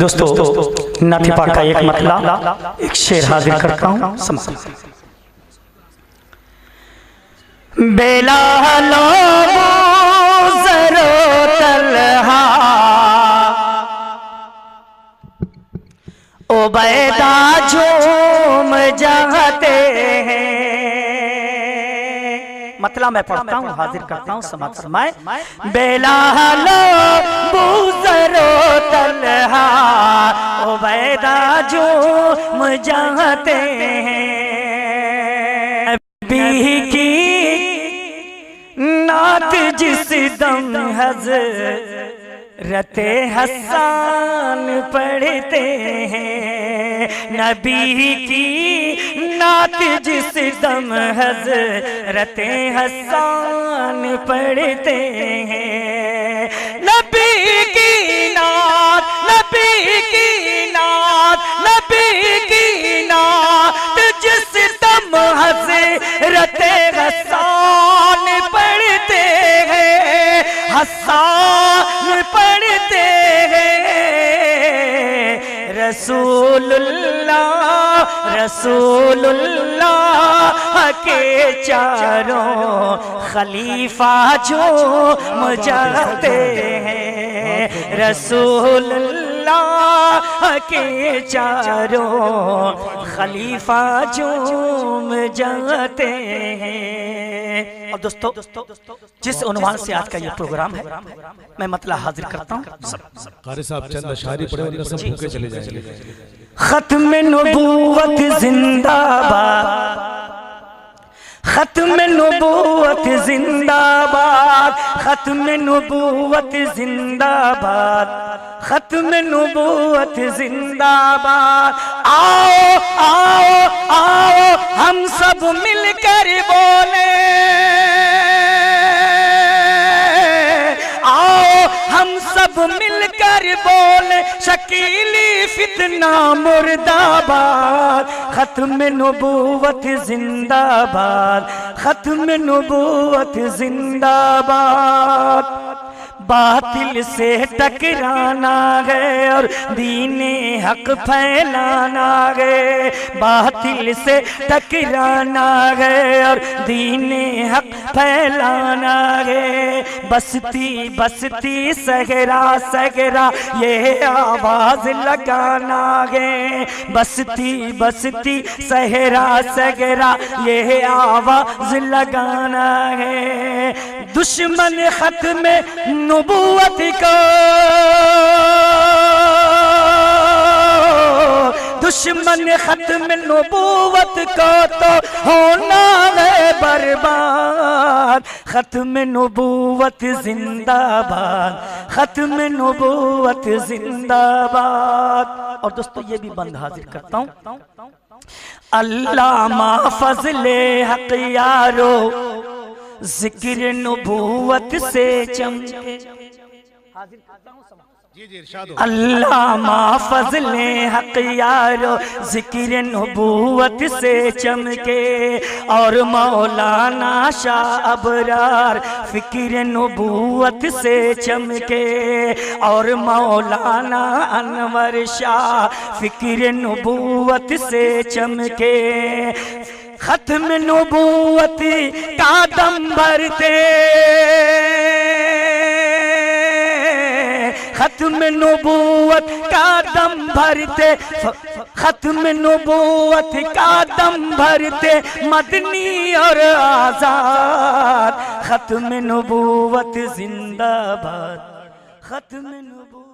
دوستو نعت پاک کا ایک مطلع ایک شعر حاضر کرتا ہوں، سمجھ بلال و بوذر و طلحہ عبیدہ جھوم جاتے ہیں۔ مطلع میں پڑھتا ہوں، حاضر کرتا ہوں، سماعت فرمائے۔ بلال و بوذر و طلحہ عبیدہ جھوم جاتے ہیں۔ نبی کی نعت جس دم حضرت حسان پڑھتے ہیں، نبی کی نعت جس دم حضرت حسان پڑھتے ہیں۔ نبی کی نعت، نبی کی نعت، نبی کی نعت جس دم حضرت حسان پڑھتے ہیں، حسان پڑھتے ہیں۔ رسول اللہ، رسول اللہ کے چاروں خلیفہ جھوم جاتے ہیں، رسول اللہ کے چاروں خلیفہ جھوم جاتے ہیں۔ اب دوستو جس عنوان سے آج کا یہ پروگرام ہے میں مطلع حاضر کرتا ہوں۔ قاری صاحب چند اشعاری پڑھے اور سب بھوکے چلے جائیں گے۔ ختم نبوت زندہ باد، ختم نبوت زندہ باد، ختم نبوت زندہ باد، ختم نبوت زندہ باد۔ آؤ آؤ آؤ ہم سب مل کر بولیں، آؤ ہم سب مل کر بولیں، شکیلی فتنہ مرد آباد۔ ختم نبوت زندہ باد، ختم نبوت زندہ باد۔ باطل سے ٹکرانا ہے اور دین حق پھیلانا ہے، باطل سے ٹکرانا ہے اور دین حق پھیلانا ہے۔ بستی بستی صحرا صحرا یہ آواز لگانا ہے، بستی بستی صحرا صحرا یہ آواز لگانا ہے۔ دشمن ختم نبوت کو، دشمن ختم نبوت کو تو ہونا ہے برباد۔ ختم نبوت زندہ باد، ختم نبوت زندہ باد۔ اور دوستو یہ بھی بند حاضر کرتا ہوں، علامہ فضل حق یارو ذکر نبوت سے چمکے۔ علامہ فضل حق یارو ذکر نبوت سے چمکے، اور مولانا شاہ ابرار فکر نبوت سے چمکے، اور مولانا انور شاہ فکر نبوت سے چمکے۔ ختم نبوت کا دم بھرتے، ختم نبوت کا دم بھرتے، ختم نبوت کا دم بھرتے مدنی اور آزاد۔ ختم نبوت زندہ باد، ختم نبوت